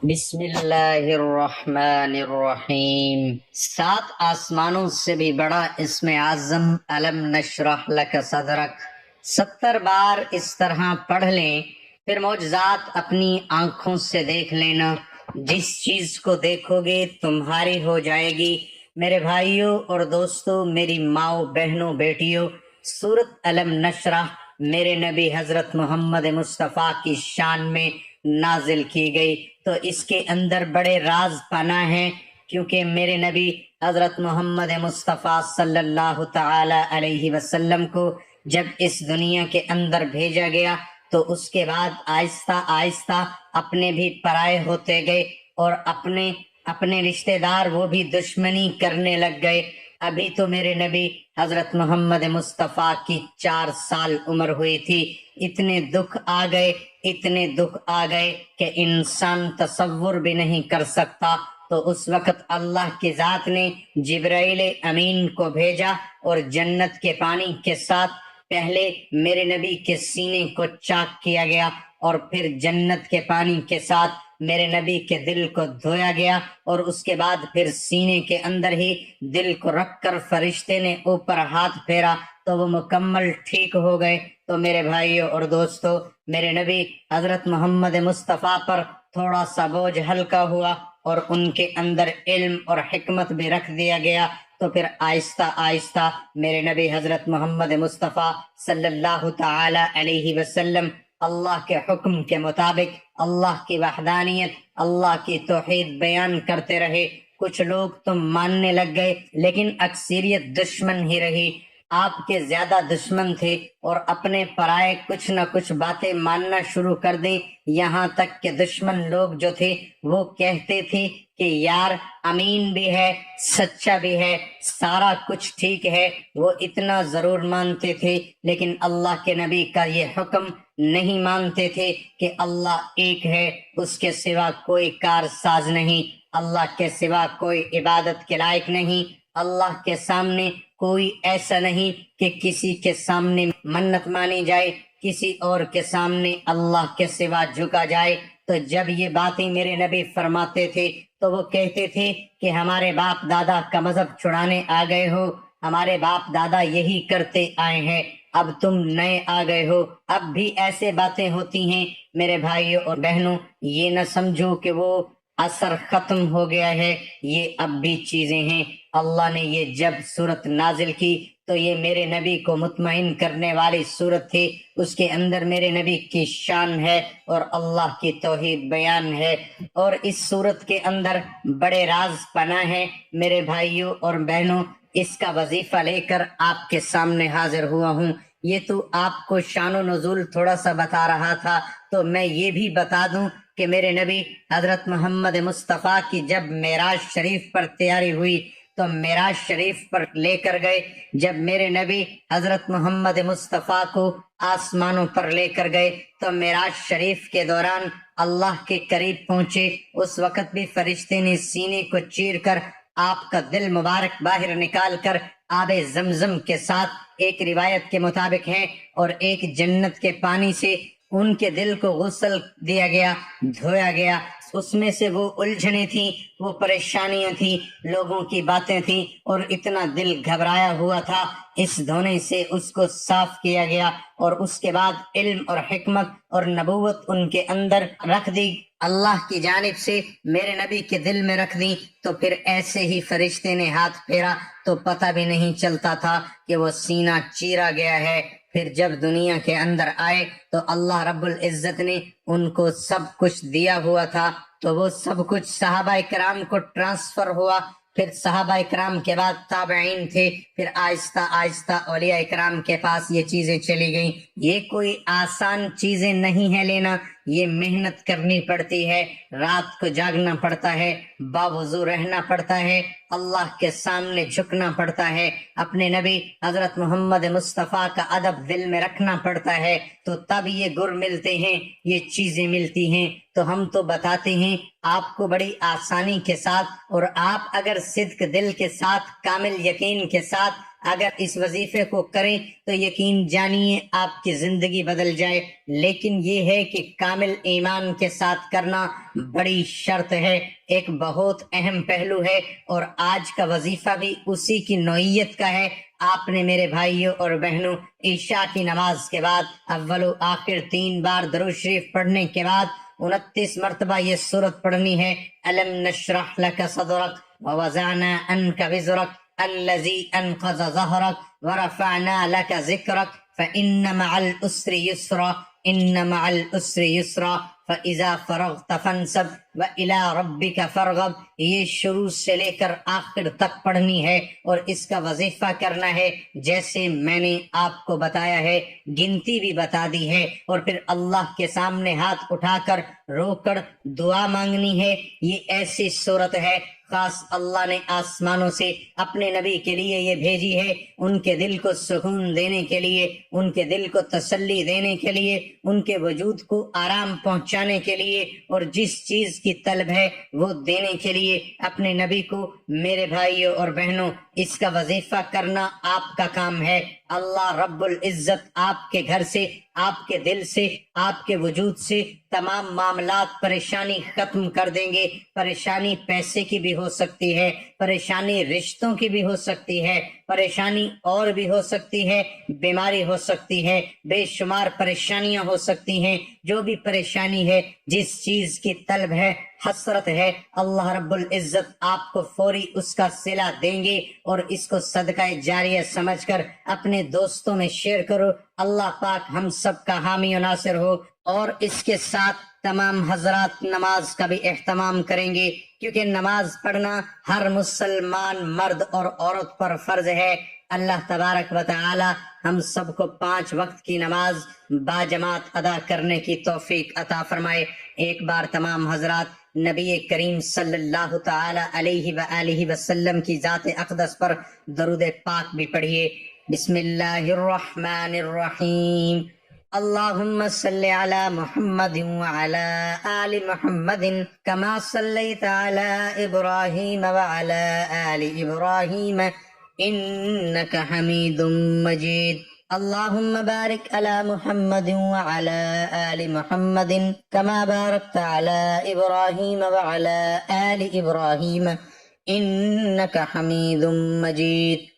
بسم اللہ الرحمن الرحیم۔ 7 آسمانوں سے بھی بڑا اسم اعظم الم نشرح لک صدرک 70 بار اس طرح پڑھ لیں، پھر معجزات اپنی آنکھوں سے دیکھ لینا۔ جس چیز کو دیکھو گے تمہاری ہو جائے گی۔ میرے بھائیوں اور دوستوں، میری ماؤں، بہنوں، بیٹیوں، سورت الم نشرح میرے نبی حضرت محمد مصطفیٰ کی شان میں نازل کی گئی، تو اس کے اندر بڑے راز پناہ ہیں، کیونکہ میرے نبی حضرت محمد مصطفیٰ صلی اللہ تعالی علیہ وسلم کو جب اس دنیا کے اندر بھیجا گیا تو اس کے بعد آہستہ آہستہ اپنے بھی پرائے ہوتے گئے، اور اپنے رشتہ دار وہ بھی دشمنی کرنے لگ گئے۔ ابھی تو میرے نبی حضرت محمد مصطفیٰ کی 4 سال عمر ہوئی تھی، اتنے دکھ آ گئے کہ انسان تصور بھی نہیں کر سکتا۔ تو اس وقت اللہ کی ذات نے جبرائیل امین کو بھیجا، اور جنت کے پانی کے ساتھ پہلے میرے نبی کے سینے کو چاک کیا گیا، اور پھر جنت کے پانی کے ساتھ میرے نبی کے دل کو دھویا گیا، اور اس کے بعد پھر سینے کے اندر ہی دل کو رکھ کر فرشتے نے اوپر ہاتھ پھیرا تو وہ مکمل ٹھیک ہو گئے۔ تو میرے بھائیوں اور دوستوں، میرے نبی حضرت محمد مصطفیٰ پر تھوڑا سا بوجھ ہلکا ہوا، اور ان کے اندر علم اور حکمت بھی رکھ دیا گیا۔ تو پھر آہستہ آہستہ میرے نبی حضرت محمد مصطفیٰ صلی اللہ تعالی علیہ وسلم اللہ کے حکم کے مطابق اللہ کی وحدانیت، اللہ کی توحید بیان کرتے رہے۔ کچھ لوگ تو ماننے لگ گئے، لیکن اکثریت دشمن ہی رہی۔ آپ کے زیادہ دشمن تھے، اور اپنے پرائے کچھ نہ کچھ باتیں ماننا شروع کر دیں، یہاں تک کہ دشمن لوگ جو تھے وہ کہتے تھے کہ یار امین بھی ہے، سچا بھی ہے، سارا کچھ ٹھیک ہے۔ وہ اتنا ضرور مانتے تھے، لیکن اللہ کے نبی کا یہ حکم نہیں مانتے تھے کہ اللہ ایک ہے، اس کے سوا کوئی کار ساز نہیں، اللہ کے سوا کوئی عبادت کے لائق نہیں، اللہ کے سامنے کوئی ایسا نہیں کہ کسی کے سامنے منت مانی جائے، کسی اور کے سامنے اللہ کے سوا جھکا جائے۔ تو جب یہ باتیں میرے نبی فرماتے تھے تو وہ کہتے تھے کہ ہمارے باپ دادا کا مذہب چھڑانے آ گئے ہو، ہمارے باپ دادا یہی کرتے آئے ہیں، اب تم نئے آ گئے ہو۔ اب بھی ایسے باتیں ہوتی ہیں میرے بھائیوں اور بہنوں، یہ نہ سمجھو کہ وہ اثر ختم ہو گیا ہے، یہ اب بھی چیزیں ہیں۔ اللہ نے یہ جب صورت نازل کی تو یہ میرے نبی کو مطمئن کرنے والی صورت تھی، اس کے اندر میرے نبی کی شان ہے اور اللہ کی توحید بیان ہے، اور اس صورت کے اندر بڑے راز پناہ ہیں میرے بھائیوں اور بہنوں۔ اس کا وظیفہ لے کر آپ کے سامنے حاضر ہوا ہوں۔ یہ تو آپ کو شان و نزول تھوڑا سا بتا رہا تھا، تو میں یہ بھی بتا دوں کہ میرے نبی حضرت محمد مصطفیٰ کی جب معراج شریف پر تیاری ہوئی تو معراج شریف پر لے کر گئے۔ جب میرے نبی حضرت محمد مصطفیٰ کو آسمانوں پر لے کر گئے تو معراج شریف کے دوران اللہ کے قریب پہنچے، اس وقت بھی فرشتے نے سینے کو چیر کر آپ کا دل مبارک باہر نکال کر آب زمزم کے ساتھ، ایک روایت کے مطابق ہے، اور ایک جنت کے پانی سے ان کے دل کو غسل دیا گیا، دھویا گیا۔ اس میں سے وہ الجھنیں تھیں، وہ پریشانیاں تھیں، لوگوں کی باتیں تھیں، اور اتنا دل گھبرایا ہوا تھا، اس دھونے سے اس کو صاف کیا گیا، اور اس کے بعد علم اور حکمت اور نبوت ان کے اندر رکھ دی، اللہ کی جانب سے میرے نبی کے دل میں رکھ دی۔ تو پھر ایسے ہی فرشتے نے ہاتھ پھیرا تو پتہ بھی نہیں چلتا تھا کہ وہ سینہ چیرا گیا ہے۔ پھر جب دنیا کے اندر آئے تو اللہ رب العزت نے ان کو سب کچھ دیا ہوا تھا، تو وہ سب کچھ صحابہ کرام کو ٹرانسفر ہوا۔ پھر صحابہ کرام کے بعد تابعین تھے، پھر آہستہ آہستہ اولیاء کرام کے پاس یہ چیزیں چلی گئیں۔ یہ کوئی آسان چیزیں نہیں ہے لینا، یہ محنت کرنی پڑتی ہے، رات کو جاگنا پڑتا ہے، باوضو رہنا پڑتا ہے، اللہ کے سامنے جھکنا پڑتا ہے، اپنے نبی حضرت محمد مصطفیٰ کا ادب دل میں رکھنا پڑتا ہے، تو تب یہ گر ملتے ہیں، یہ چیزیں ملتی ہیں۔ تو ہم تو بتاتے ہیں آپ کو بڑی آسانی کے ساتھ، اور آپ اگر صدق دل کے ساتھ، کامل یقین کے ساتھ اگر اس وظیفے کو کریں تو یقین جانیے آپ کی زندگی بدل جائے، لیکن یہ ہے کہ کامل ایمان کے ساتھ کرنا بڑی شرط ہے، ایک بہت اہم پہلو ہے، اور آج کا وظیفہ بھی اسی کی نوعیت کا ہے۔ آپ نے میرے بھائیوں اور بہنوں عشاء کی نماز کے بعد اول و آخر 3 بار درود شریف پڑھنے کے بعد 29 مرتبہ یہ سورت پڑھنی ہے، الم نشرح لک صدرک ووضعنا عنک وزرک الذی انقض ظہرک ورفعنا لک ذکرک فإن مع العسر یسرا ان مع العسر یسرا فإذا فرغت فانصب وإلى ربك فارغب۔ یہ شروع سے لے کر آخر تک پڑھنی ہے اور اس کا وظیفہ کرنا ہے جیسے میں نے آپ کو بتایا ہے، گنتی بھی بتا دی ہے، اور پھر اللہ کے سامنے ہاتھ اٹھا کر رو کر دعا مانگنی ہے۔ یہ ایسی صورت ہے خاص اللہ نے آسمانوں سے اپنے نبی کے لیے یہ بھیجی ہے، ان کے دل کو سکون دینے کے لیے، ان کے دل کو تسلی دینے کے لیے، ان کے وجود کو آرام پہنچانے کے لیے، اور جس چیز کی طلب ہے وہ دینے کے لیے اپنے نبی کو۔ میرے بھائیوں اور بہنوں، اس کا وظیفہ کرنا آپ کا کام ہے۔ اللہ رب العزت آپ کے گھر سے، آپ کے دل سے، آپ کے وجود سے تمام معاملات پریشانی ختم کر دیں گے۔ پریشانی پیسے کی بھی ہو سکتی ہے، پریشانی رشتوں کی بھی ہو سکتی ہے، پریشانی اور بھی ہو سکتی ہے، بیماری ہو سکتی ہے، بے شمار پریشانیاں ہو سکتی ہیں۔ جو بھی پریشانی ہے، جس چیز کی طلب ہے، حسرت ہے، اللہ رب العزت آپ کو فوری اس کا صلہ دیں گے، اور اس کو صدقہ جاریہ سمجھ کر اپنے دوستوں میں شیئر کرو۔ اللہ پاک ہم سب کا حامی و ناصر ہو۔ اور اس کے ساتھ تمام حضرات نماز کا بھی اہتمام کریں گے، کیونکہ نماز پڑھنا ہر مسلمان مرد اور عورت پر فرض ہے۔ اللہ تبارک و تعالی ہم سب کو 5 وقت کی نماز باجماعت ادا کرنے کی توفیق عطا فرمائے۔ ایک بار تمام حضرات نبی کریم صلی اللہ تعالی علیہ وآلہ وسلم کی ذات اقدس پر درود پاک بھی پڑھیے۔ بسم اللہ الرحمن الرحیم، اللهم صل على محمد وعلى آل محمد كما صليت على إبراهيم وعلى آل إبراهيم إنك حميد مجيد، اللهم بارك على محمد وعلى آل محمد كما باركت على إبراهيم وعلى آل إبراهيم إنك حميد مجيد۔